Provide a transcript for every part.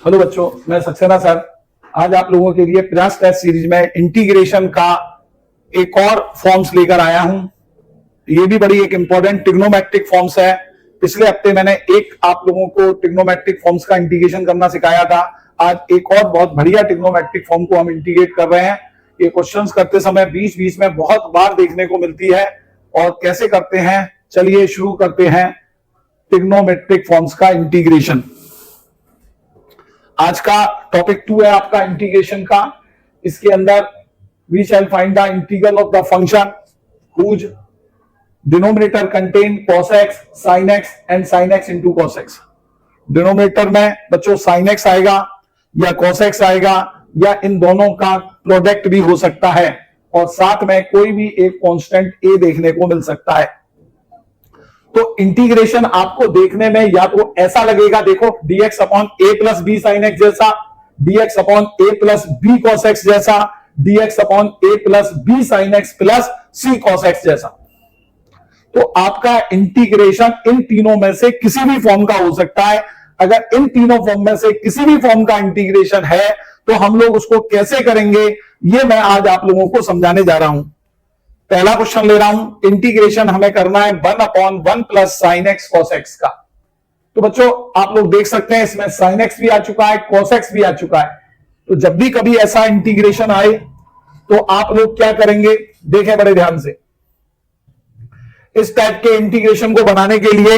Hello बच्चों, मैं Saxena sir आज आप लोगों के लिए प्रयास टेस्ट सीरीज में इंटीग्रेशन का एक और फॉर्म्स लेकर आया हूं। ये भी बड़ी एक इंपॉर्टेंट ट्रिग्नोमेट्रिक फॉर्म्स है। पिछले हफ्ते मैंने एक आप लोगों को ट्रिग्नोमेट्रिक फॉर्म्स का इंटीग्रेशन करना सिखाया था। आज एक और बहुत बढ़िया ट्रिग्नोमेट्रिक फॉर्म को हम इंटीग्रेट कर रहे हैं। ये क्वेश्चंस करते समय बीच बीच में बहुत बार देखने को मिलती है। और कैसे करते हैं, चलिए शुरू करते हैं ट्रिग्नोमेट्रिक फॉर्म्स का इंटीग्रेशन। आज का टॉपिक 2 है आपका इंटीग्रेशन का। इसके अंदर we shall find the integral of the function whose denominator contain cos x, sin x and sin x into cos x। Denominator में बच्चों sin x आएगा या cos x आएगा या इन दोनों का प्रोडक्ट भी हो सकता है और साथ में कोई भी एक कांस्टेंट a देखने को मिल सकता है। तो इंटीग्रेशन आपको देखने में या तो ऐसा लगेगा, देखो dx upon a plus B sine x जैसा, dx upon a plus B cos x जैसा, dx upon a plus B sine x plus C cos x जैसा। तो आपका इंटीग्रेशन इन तीनों में से किसी भी फॉर्म का हो सकता है। अगर इन तीनों फॉर्म में से किसी भी फॉर्म का इंटीग्रेशन है तो हम लोग उसको कैसे करेंगे, ये मैं आज आप लोगों को समझाने जा रहा हूं। पहला क्वेश्चन ले रहा हूं, इंटीग्रेशन हमें करना है 1 upon 1 plus sine x cos x का। तो बच्चों आप लोग देख सकते हैं इसमें साइन एक्स भी आ चुका है, कॉस एक्स भी आ चुका है। तो जब भी कभी ऐसा इंटीग्रेशन आए तो आप लोग क्या करेंगे, देखें बड़े ध्यान से। इस टाइप के इंटीग्रेशन को बनाने के लिए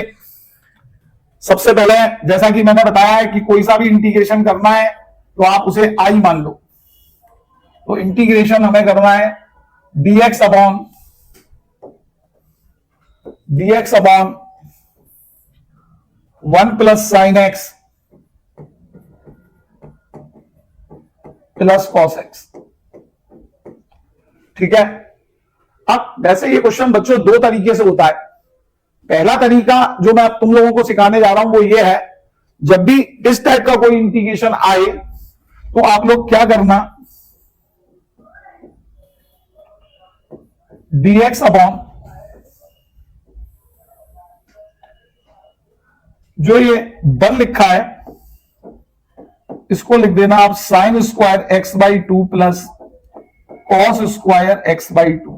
सबसे पहले जैसा कि मैंने बताया है कि कोई सा भी इंटीग्रेशन करना है तो आप उसे आई मान लो। तो इंटीग्रेशन हमें करना है dx upon 1 plus sign x plus cos x. ठीक है। अब वैसे ये क्वेश्चन बच्चों दो तरीके से होता है। पहला तरीका जो मैं तुम लोगों को सिखाने जा रहा हूं वो ये है, जब भी इस टाइप का कोई इंटीग्रेशन आए तो आप लोग क्या करना, dx अपॉन जो ये 1 लिखा है इसको लिख देना आप sine square x by 2 plus cos square x by 2।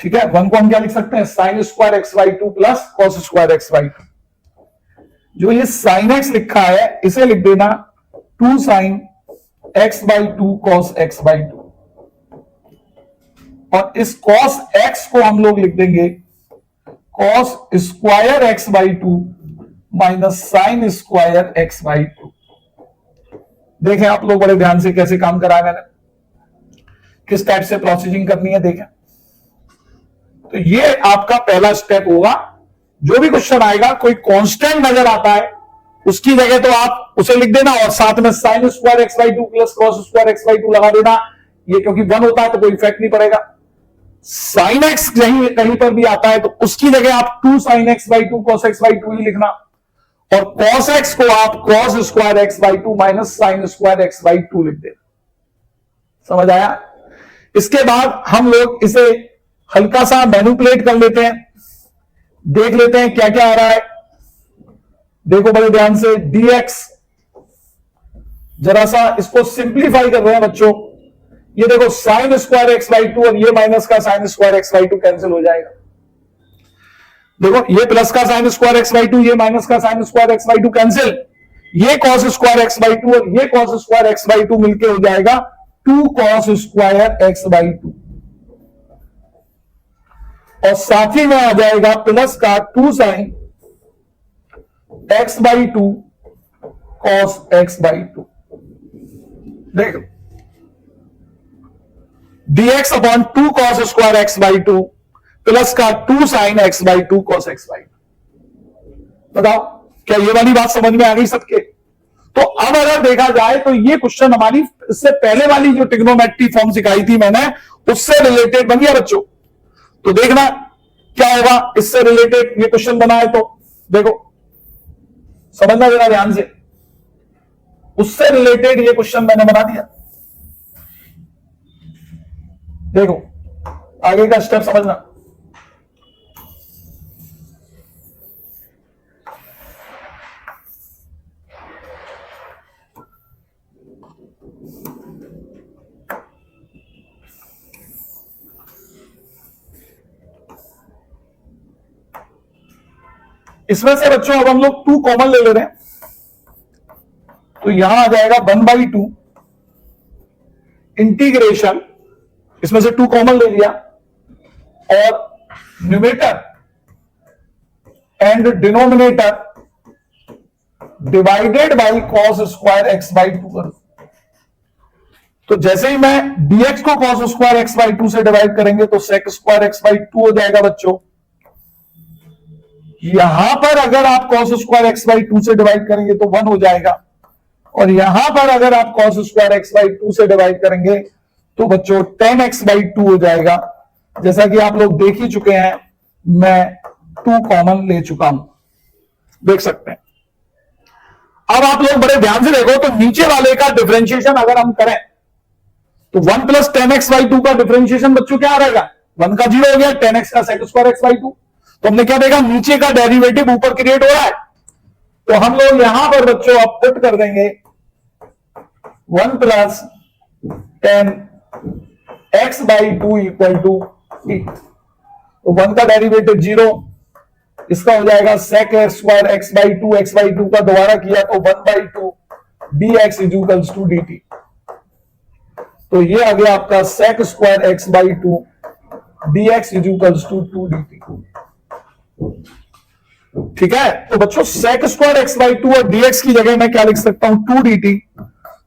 ठीक है, 1 को हम क्या लिख सकते हैं, sine square x by 2 plus cos square x by 2। जो ये साइन एक्स लिखा है इसे लिख देना 2 sine x by 2 cos x by 2। और इस cos x को हम लोग लिख देंगे cos square x by 2 minus sine square x by 2। देखें आप लोग बड़े ध्यान से कैसे काम करा मैंने, किस टाइप से प्रोसीजिंग करनी है देखें। तो ये आपका पहला स्टेप होगा। जो भी क्वेश्चन आएगा कोई कांस्टेंट नजर आता है उसकी जगह तो आप उसे लिख देना और साथ में sine square x by 2 plus cos square x by 2 लगा देना। ये क्योंकि 1 होता है तो कोई इफेक्ट नहीं पड़ेगा। साइन एक्स कहीं पर भी आता है तो उसकी जगह आप 2 sine x by 2 cos x by 2 ही लिखना और कॉस एक्स को आप cos square x by 2 minus sine square x by 2 लिख देना। समझ आया। इसके बाद हम लोग इसे हल्का सा मैनिपुलेट कर लेते हैं, देख लेते हैं क्या क्या आ रहा है। देखो बड़े ध्यान से, dx जरा सा इसको सिंप्लीफाई कर रहे हैं बच्चों। ये देखो साइन स्क्वायर एक्स बाई 2 और ये माइनस का sine square x by 2 cancel हो जाएगा। देखो ये प्लस का साइन स्क्वायर एक्स बाई 2, ये माइनस का sine square x by 2 cancel. ये कॉस स्क्वायर एक्स बाई 2 और ये कॉस स्क्वायर एक्स बाई 2 मिलकर हो जाएगा 2 कॉस स्क्वायर एक्स बाई 2 और साथ ही में आ जाएगा प्लस का 2 sine x by 2 cos x by 2। देखो dx upon 2 cos square x by 2 plus का 2 sine x by 2 cos x by 2। बताओ क्या ये वाली बात समझ में आ गई सबके। तो अब अगर देखा जाए तो ये क्वेश्चन हमारी इससे पहले वाली जो ट्रिग्नोमेट्री फॉर्म सिखाई थी मैंने उससे रिलेटेड बन गया बच्चों। तो देखना क्या होगा, इससे रिलेटेड ये क्वेश्चन बना है तो देखो समझना जरा ध्यान से। उससे रिलेटेड ये क्वेश्चन मैंने बना दिया। देखो आगे का स्टेप समझना। इसमें से बच्चों अब हम लोग 2 कॉमन ले रहे हैं, तो यहां आ जाएगा 1/2 इंटीग्रेशन, इसमें से 2 कॉमन ले लिया, और numerator and denominator divided by cos square x by 2 कर। तो जैसे ही मैं dx को कॉस स्क्वायर एक्स बाई 2 से डिवाइड करेंगे तो सेक स्क्वायर एक्स बाई 2 हो जाएगा बच्चों। यहां पर अगर आप कॉस स्क्वायर एक्स बाई 2 से डिवाइड करेंगे तो 1 हो जाएगा, और यहां पर अगर आप कॉस स्क्वायर एक्स बाई 2 से डिवाइड करेंगे तो बच्चों tan x बाई 2 हो जाएगा। जैसा कि आप लोग देख ही चुके हैं, मैं 2 कॉमन ले चुका हूं, देख सकते हैं। अब आप लोग बड़े ध्यान से देखो, तो नीचे वाले का डिफरेंशिएशन अगर हम करें तो 1 प्लस tan x बाई 2 का डिफरेंशिएशन बच्चों क्या रहेगा, 1 का 0 हो गया, tan x का sec स्क्वायर x बाई 2। तो हमने क्या देखा, नीचे का डेरिवेटिव ऊपर क्रिएट हो रहा है, तो हम लोग यहां पर बच्चों अब पुट कर देंगे 1 plus tan x by 2 equal to e। तो 1 का डेरिवेटिव 0, इसका हो जाएगा sec square x by 2, x by 2 का दोबारा किया तो 1/2 dx इक्वल्स टू dt। तो ये आ गया आपका sec square x by 2 dx equals to 2 dt। ठीक है, तो बच्चों sec स्क्वायर x बाई 2 और dx की जगह मैं क्या लिख सकता हूं, 2 dt।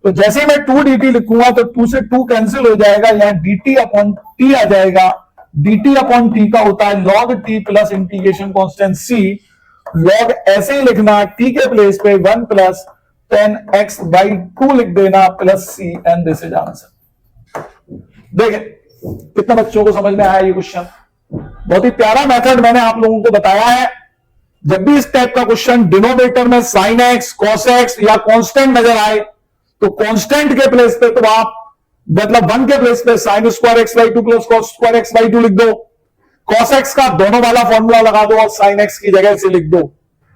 तो जैसे ही मैं 2 dt लिखूंगा तो 2 से 2 कैंसिल हो जाएगा, यहां dt अपॉन t आ जाएगा। dt अपॉन t का होता है log t plus integration constant c। log ऐसे ही लिखना, t के प्लेस पे 1 प्लस tan x बाई 2 लिख देना plus c, and this is answer. देखें कितना बच्चों को समझ में आया ये क्वेश्चन। बहुत ही प्यारा मेथड मैंने आप लोगों को बताया है। जब भी इस टाइप का क्वेश्चन डिनोमिनेटर में साइन एक्स, कॉस एक्स या कांस्टेंट नजर आए तो कांस्टेंट के प्लेस पे तो आप मतलब 1 के प्लेस पे sine square x by 2 plus cos square x by 2 लिख दो, कॉस एक्स का दोनों वाला फॉर्मूला लगा दो और साइन एक्स की जगह से लिख दो,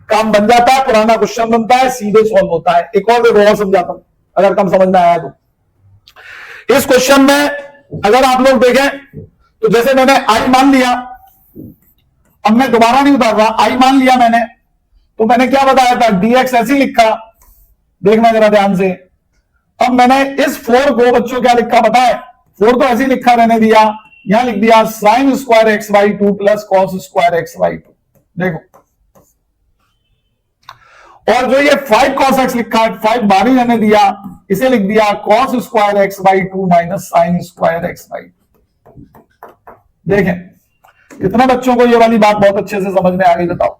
काम बन जाता है, पुराना क्वेश्चन बनता है, सीधे सॉल्व होता है। एक और मैं समझाता हूं अगर कम समझ में आया तो। इस क्वेश्चन में अगर आप लोग देखें तो जैसे मैंने आई मान लिया, अब मैं दोबारा नहीं उतार रहा, आई मान लिया मैंने, तो मैंने क्या बताया था, dx ऐसे ही लिखा, देखना जरा ध्यान से। अब मैंने इस 4 को बच्चों क्या लिखा पता है, 4 तो ऐसे ही लिखा रहने दिया, यहां लिख दिया sine square x by 2 plus cos square x by 2। देखो, और जो ये 5 cos x लिखा है, 5 बाहर ही रहने दिया, इसे लिख दिया cos square x by 2 minus sine square x by 2। देखें कितना बच्चों को ये वाली बात बहुत अच्छे से समझ में आ गई, बताओ।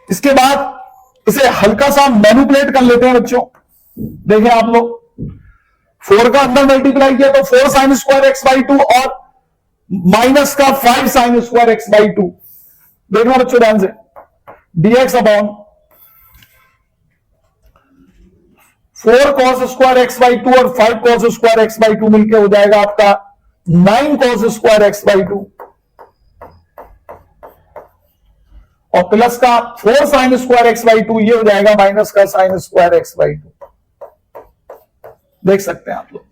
इसके बाद इसे हल्का सा मैनिपुलेट कर लेते हैं बच्चों। देखें आप लोग, 4 का अंदर मल्टीप्लाई किया तो 4 साइन स्क्वायर एक्स बाई 2 और माइनस का 5 साइन स्क्वायर एक्स बाई 2। देखना बच्चों ध्यान से, dx upon 4 cos square x by 2 और 5 cos स्क्वायर एक्स बाई 2 मिलकर हो जाएगा आपका 9 cos स्क्वायर एक्स बाई 2, और प्लस का 4 साइन स्क्वायर एक्स बाई 2, ये हो जाएगा माइनस का साइन स्क्वायर एक्स बाई 2। देख सकते हैं आप लोग।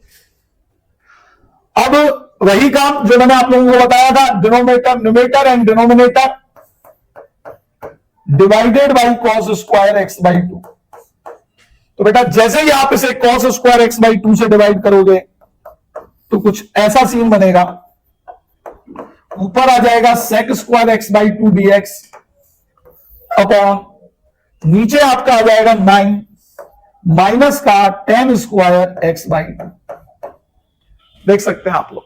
अब वही काम जो मैंने आप लोगों को बताया था, denominator numerator and denominator divided by cos square x by 2। तो बेटा जैसे ही आप इसे कॉस स्क्वायर एक्स बाई 2 से डिवाइड करोगे तो कुछ ऐसा सीन बनेगा, ऊपर आ जाएगा sec square x by 2 dx upon नीचे आपका आ जाएगा 9 माइनस का tan स्क्वायर एक्स बाई 2। देख सकते हैं आप लोग।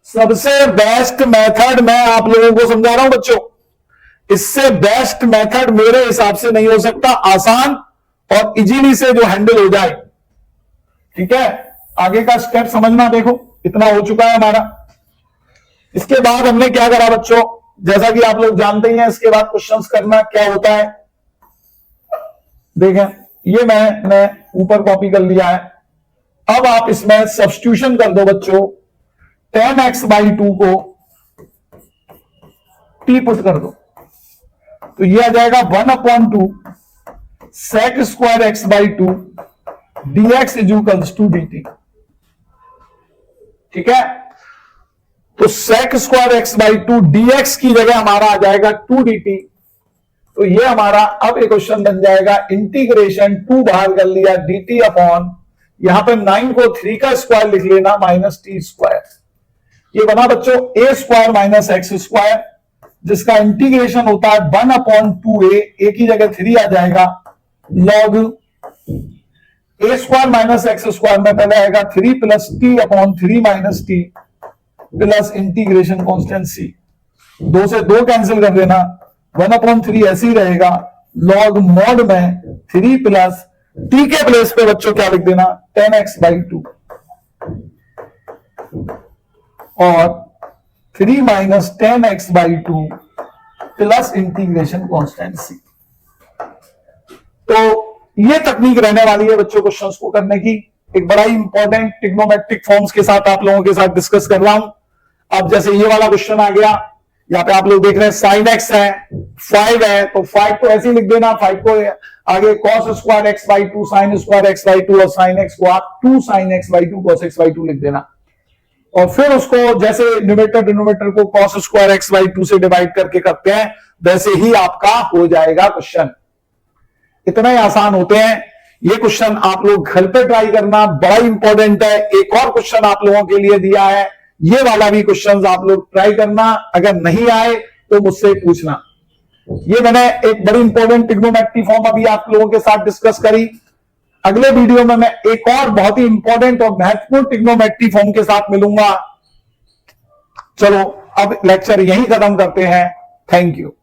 सबसे बेस्ट मेथड मैं आप लोगों को समझा रहा हूं बच्चों, इससे बेस्ट मेथड मेरे हिसाब से नहीं हो सकता, आसान और इजीली से जो हैंडल हो जाए। ठीक है, आगे का स्टेप समझना। देखो इतना हो चुका है हमारा। इसके बाद हमने क्या करा बच्चों, जैसा कि आप लोग जानते ही हैं, इसके बाद क्वेश्चंस करना क्या होता है। देखें ये मैंने ऊपर कॉपी कर लिया है। अब आप इसमें सब्स्टिट्यूशन कर दो बच्चों, tan x बाई 2 को t पुट कर दो, तो ये आ जाएगा 1/2 sec square x by 2 dx equals to dt। ठीक है, तो sec square x by 2 dx की जगह हमारा आ जाएगा 2 dt, तो ये हमारा अब एक क्वेश्चन बन जाएगा, इंटीग्रेशन 2 बाहर कर लिया dt अपॉन, यहां पे 9 को 3 का स्क्वायर लिख लेना माइनस टी स्क्वायर, ये बना बच्चों a square minus x square, जिसका इंटीग्रेशन होता है 1 अपॉन 2a, a की जगह 3 आ जाएगा, log a square minus x square में पहले आएगा 3 plus T upon 3 minus T plus integration constant c, 2 से 2 कैंसिल कर देना, 1 अपॉन 3 ऐसे ही रहेगा, लॉग मॉड में 3 प्लस टी के प्लेस पे बच्चों क्या लिख देना 10x/2 और 3 minus 10x/2 plus integration constant c। तो ये तकनीक रहने वाली है बच्चों क्वेश्चंस को करने की, एक बड़ा ही इंपॉर्टेंट ट्रिग्नोमेट्रिक फॉर्म्स के साथ आप लोगों के साथ डिस्कस कर रहा हूं। अब जैसे ये वाला क्वेश्चन आ गया, यहाँ पे आप लोग देख रहे हैं साइन एक्स है 5 है, तो 5 को ऐसे ही लिख देना, 5 को आगे cos square x/2 sine square x/2 और साइन एक्स को आप 2 साइन x/2 कॉस x/2 लिख देना, और फिर उसको जैसे न्यूमरेटर डिनोमिनेटर को कॉस स्क्वायर x/2 से डिवाइड करके करते हैं वैसे ही आपका हो जाएगा क्वेश्चन। इतना ही आसान होते हैं ये क्वेश्चन, आप लोग घर पे ट्राई करना, बड़ा इंपॉर्टेंट है। एक और क्वेश्चन आप लोगों के लिए दिया है, ये वाला भी क्वेश्चन आप लोग ट्राई करना, अगर नहीं आए तो मुझसे पूछना। ये मैंने एक बड़ी इंपॉर्टेंट ट्रिग्नोमेट्रिक फॉर्म अभी आप लोगों के साथ डिस्कस करी। अगले वीडियो में मैं एक और बहुत ही इंपॉर्टेंट और महत्वपूर्ण ट्रिग्नोमेट्रिक फॉर्म के साथ मिलूंगा। चलो अब लेक्चर यहीं खत्म करते हैं। Thank you.